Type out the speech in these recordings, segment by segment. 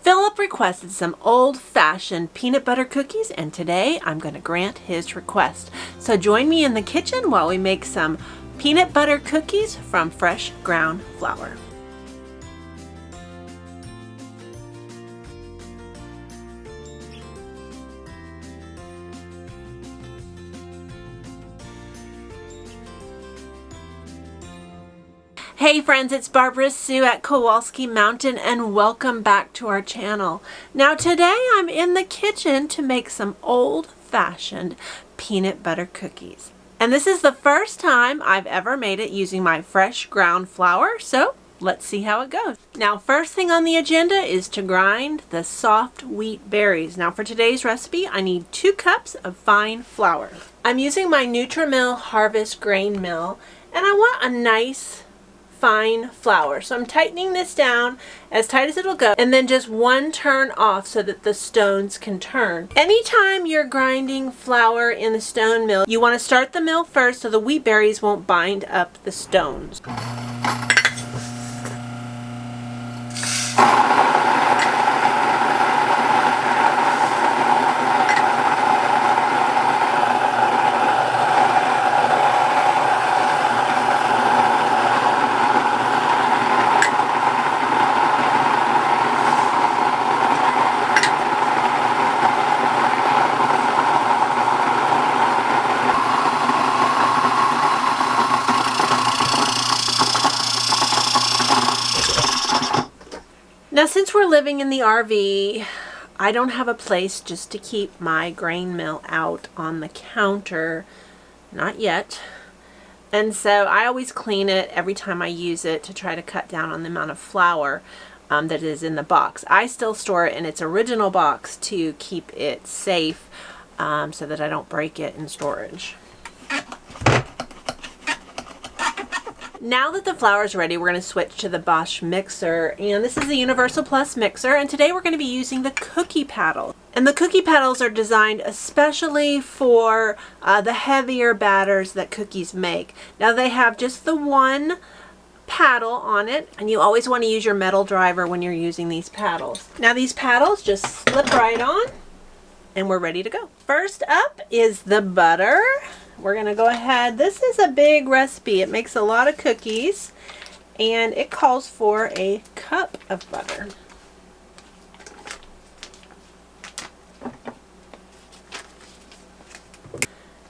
Philip requested some old-fashioned peanut butter cookies, and today I'm going to grant his request. So join me in the kitchen while we make some peanut butter cookies from fresh ground flour. Hey friends, it's Barbara Sue at Kowalski Mountain and welcome back to our channel. Now today I'm in the kitchen to make some old-fashioned peanut butter cookies. And this is the first time I've ever made it using my fresh ground flour, so let's see how it goes. Now first thing on the agenda is to grind the soft wheat berries. Now for today's recipe I need 2 cups of fine flour. I'm using my Nutri-Mill Harvest Grain Mill and I want a nice fine flour. So I'm tightening this down as tight as it'll go and then just 1 turn off so that the stones can turn. Anytime you're grinding flour in the stone mill, you want to start the mill first so the wheat berries won't bind up the stones. Now since we're living in the RV, I don't have a place just to keep my grain mill out on the counter, not yet. And so I always clean it every time I use it to try to cut down on the amount of flour that is in the box. I still store it in its original box to keep it safe so that I don't break it in storage. Now that the flour is ready, we're going to switch to the Bosch mixer, and this is the Universal Plus mixer, and today we're going to be using the cookie paddle. And the cookie paddles are designed especially for the heavier batters that cookies make. Now they have just the 1 paddle on it, and you always want to use your metal driver when you're using these paddles. Now these paddles just slip right on, and we're ready to go. First up is the butter. We're going to go ahead. This is a big recipe. It makes a lot of cookies and it calls for a cup of butter.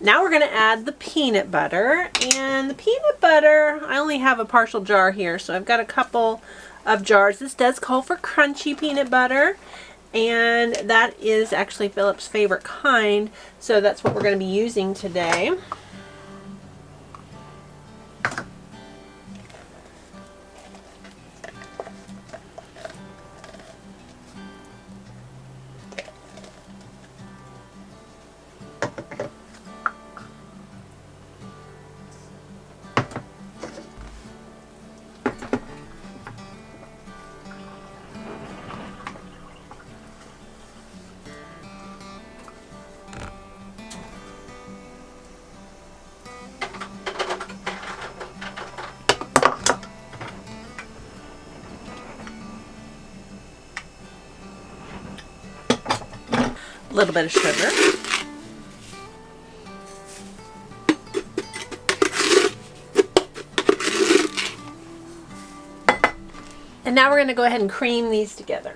Now we're going to add the peanut butter, and the peanut butter, I only have a partial jar here, so I've got a couple of jars. This does call for crunchy peanut butter, and that is actually Philip's favorite kind, so that's what we're going to be using today. A little bit of sugar. And now we're going to go ahead and cream these together.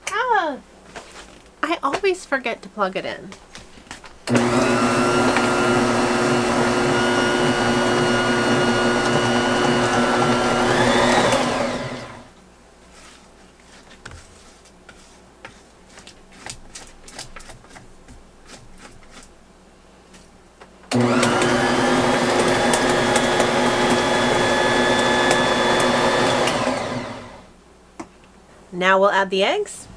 I always forget to plug it in. Now we'll add the eggs.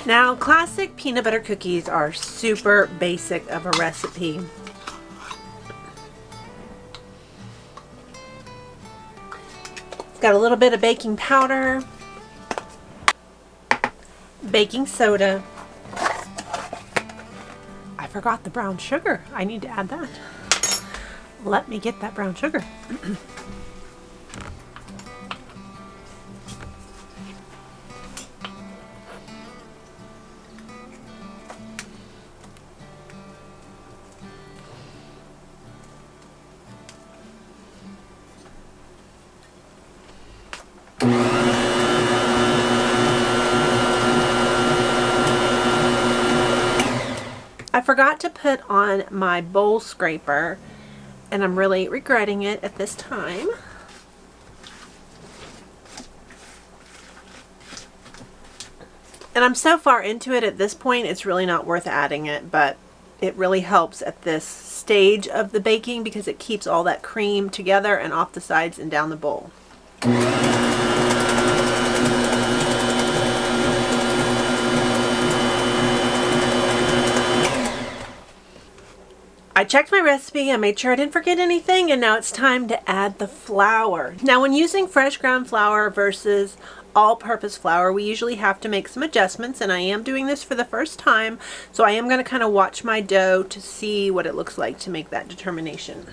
Now, classic peanut butter cookies are super basic of a recipe. It's got a little bit of baking powder, baking soda. I forgot the brown sugar. I need to add that. Let me get that brown sugar. I forgot to put on my bowl scraper, and I'm really regretting it at this time. And I'm so far into it at this point, it's really not worth adding it, but it really helps at this stage of the baking because it keeps all that cream together and off the sides and down the bowl. I checked my recipe, I made sure I didn't forget anything, and now it's time to add the flour. Now, when using fresh ground flour versus all-purpose flour, we usually have to make some adjustments, and I am doing this for the first time, so I am going to kind of watch my dough to see what it looks like to make that determination.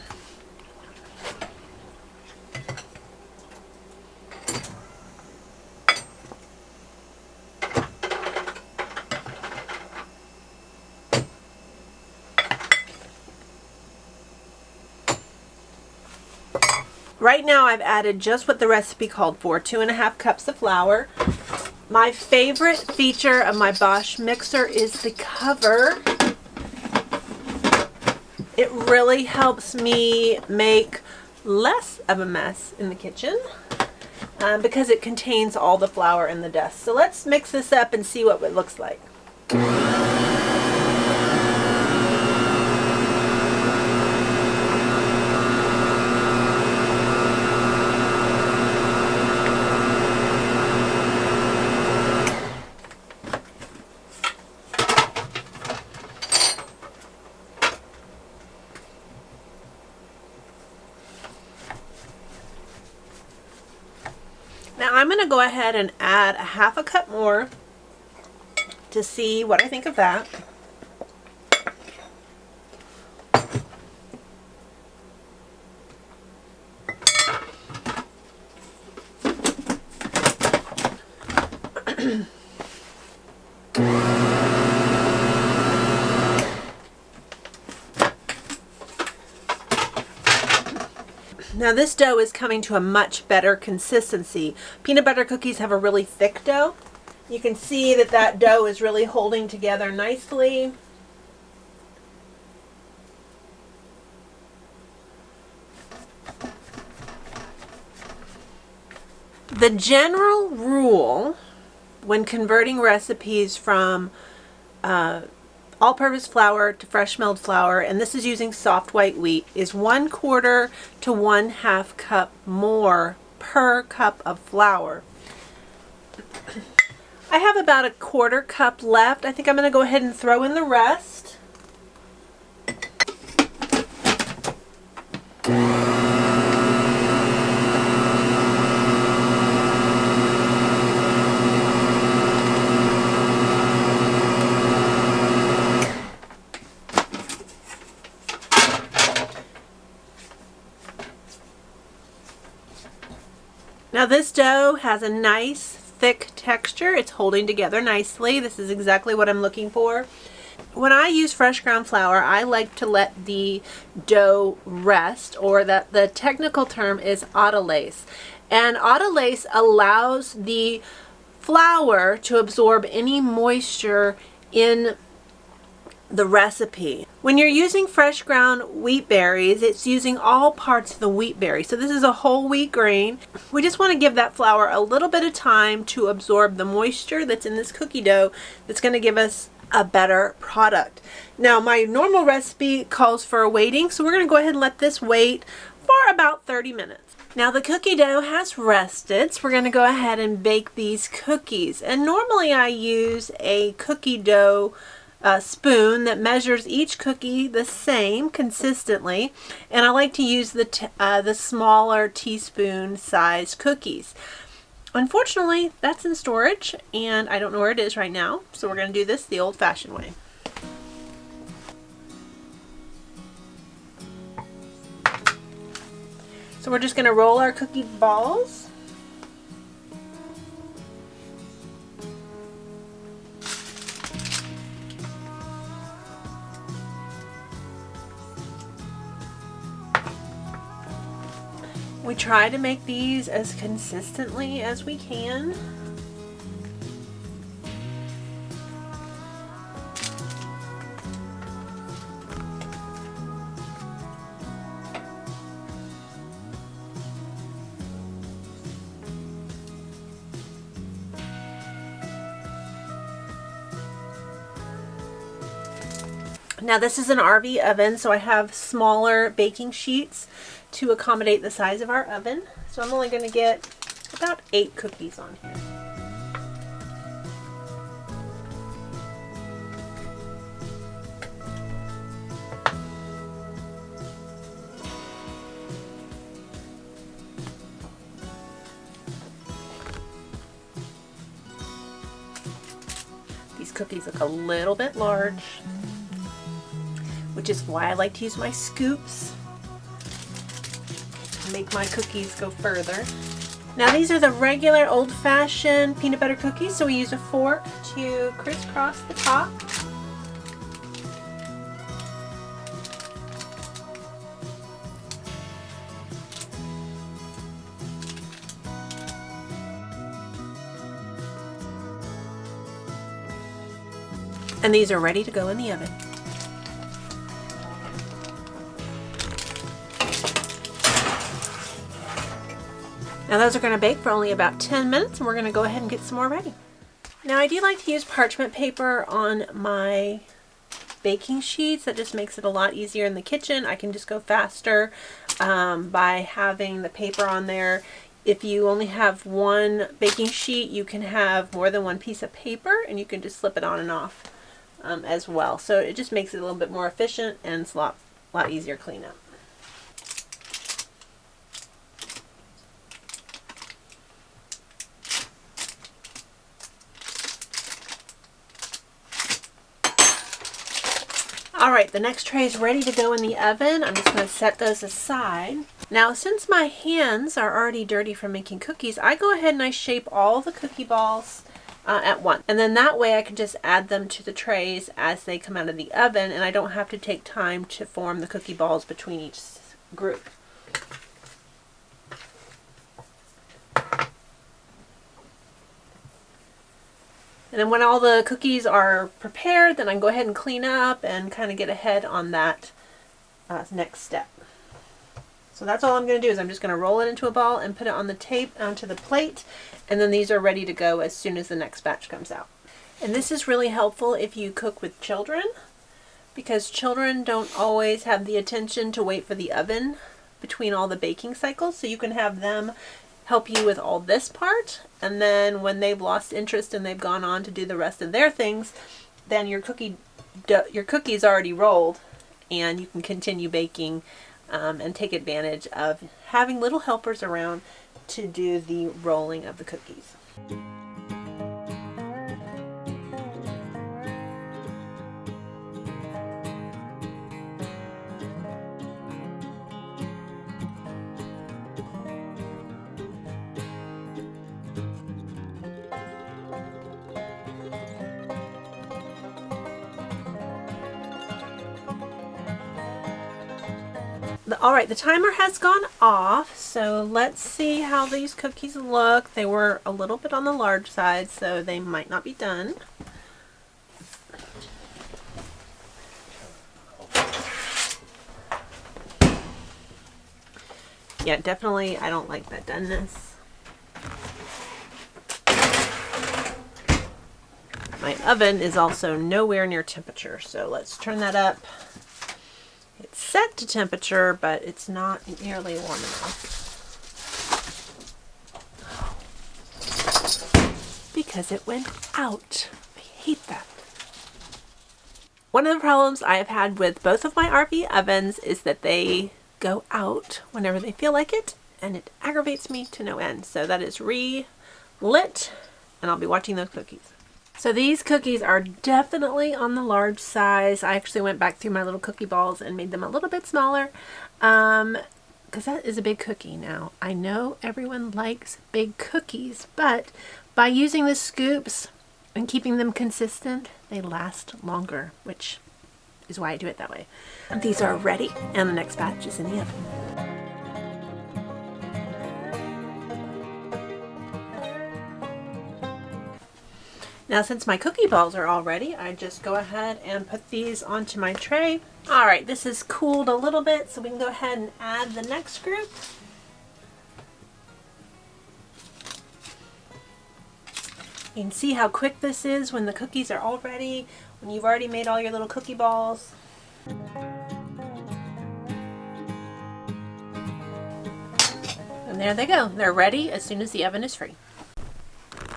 Right now I've added just what the recipe called for, 2½ cups of flour. My favorite feature of my Bosch mixer is the cover. It really helps me make less of a mess in the kitchen because it contains all the flour and the dust. So let's mix this up and see what it looks like. Now I'm going to go ahead and add ½ cup more to see what I think of that. Now this dough is coming to a much better consistency. Peanut butter cookies have a really thick dough. You can see that that dough is really holding together nicely. The general rule when converting recipes from all-purpose flour to fresh milled flour, and this is using soft white wheat, is 1/4 to 1/2 cup more per cup of flour. I have about 1/4 cup left. I think I'm going to go ahead and throw in the rest. Now this dough has a nice thick texture. It's holding together nicely. This is exactly what I'm looking for. When I use fresh ground flour, I like to let the dough rest, or that the technical term is autolyse. And autolyse allows the flour to absorb any moisture in the recipe. When you're using fresh ground wheat berries, it's using all parts of the wheat berry. So this is a whole wheat grain. We just want to give that flour a little bit of time to absorb the moisture that's in this cookie dough that's going to give us a better product. Now my normal recipe calls for a waiting, so we're going to go ahead and let this wait for about 30 minutes. Now the cookie dough has rested, so we're going to go ahead and bake these cookies. And normally I use a cookie dough spoon that measures each cookie the same consistently, and I like to use the smaller teaspoon size cookies. Unfortunately, that's in storage and I don't know where it is right now, so we're going to do this the old-fashioned way. So we're just going to roll our cookie balls. We try to make these as consistently as we can. Now this is an RV oven, so I have smaller baking sheets to accommodate the size of our oven. So I'm only going to get about 8 cookies on here. These cookies look a little bit large, which is why I like to use my scoops to make my cookies go further. Now these are the regular old-fashioned peanut butter cookies, so we use a fork to crisscross the top. And these are ready to go in the oven. Now those are going to bake for only about 10 minutes, and we're going to go ahead and get some more ready. Now I do like to use parchment paper on my baking sheets. That just makes it a lot easier in the kitchen. I can just go faster by having the paper on there. If you only have one baking sheet, you can have more than one piece of paper, and you can just slip it on and off as well. So it just makes it a little bit more efficient, and it's a lot easier cleanup. Alright, the next tray is ready to go in the oven. I'm just going to set those aside. Now, since my hands are already dirty from making cookies, I go ahead and I shape all the cookie balls at once. And then that way I can just add them to the trays as they come out of the oven, and I don't have to take time to form the cookie balls between each group. And then when all the cookies are prepared, then I can go ahead and clean up and kind of get ahead on that next step. So that's all I'm going to do, is I'm just going to roll it into a ball and put it on the tape onto the plate, and then these are ready to go as soon as the next batch comes out. And this is really helpful if you cook with children, because children don't always have the attention to wait for the oven between all the baking cycles, so you can have them help you with all this part, and then when they've lost interest and they've gone on to do the rest of their things, then your cookie's already rolled, and you can continue baking and take advantage of having little helpers around to do the rolling of the cookies. Alright, the timer has gone off, so let's see how these cookies look. They were a little bit on the large side, so they might not be done. Yeah, definitely I don't like that doneness. My oven is also nowhere near temperature, so let's turn that up. It's set to temperature, but it's not nearly warm enough. because it went out. I hate that. One of the problems I have had with both of my RV ovens is that they go out whenever they feel like it, and it aggravates me to no end. So that is re-lit, and I'll be watching those cookies. So these cookies are definitely on the large size. I actually went back through my little cookie balls and made them a little bit smaller, because that is a big cookie. Now, I know everyone likes big cookies, but by using the scoops and keeping them consistent, they last longer, which is why I do it that way. These are ready, and the next batch is in the oven. Now, since my cookie balls are all ready, I just go ahead and put these onto my tray. All right, this is cooled a little bit, so we can go ahead and add the next group. You can see how quick this is when the cookies are all ready, when you've already made all your little cookie balls. And there they go. They're ready as soon as the oven is free.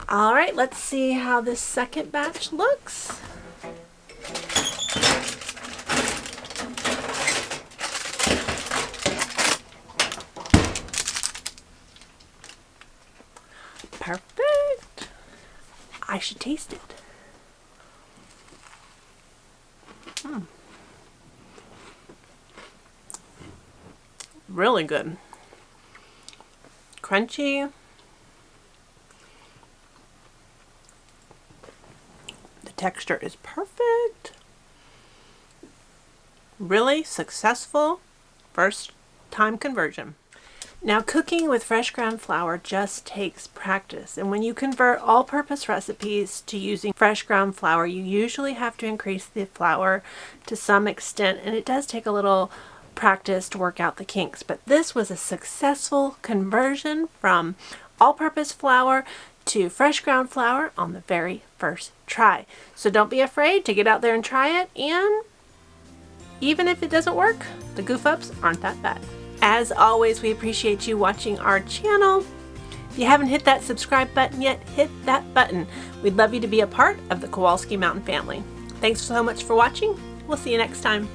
All right, let's see how this second batch looks. Perfect. I should taste it. Really good. Crunchy. The texture is perfect. Really successful first time conversion. Now, cooking with fresh ground flour just takes practice, and when you convert all-purpose recipes to using fresh ground flour, you usually have to increase the flour to some extent, and it does take a little practice to work out the kinks. But this was a successful conversion from all-purpose flour to fresh ground flour on the very first try. So don't be afraid to get out there and try it, and even if it doesn't work, the goof-ups aren't that bad. As always, we appreciate you watching our channel. If you haven't hit that subscribe button yet, hit that button. We'd love you to be a part of the Kowalski Mountain family. Thanks so much for watching. We'll see you next time.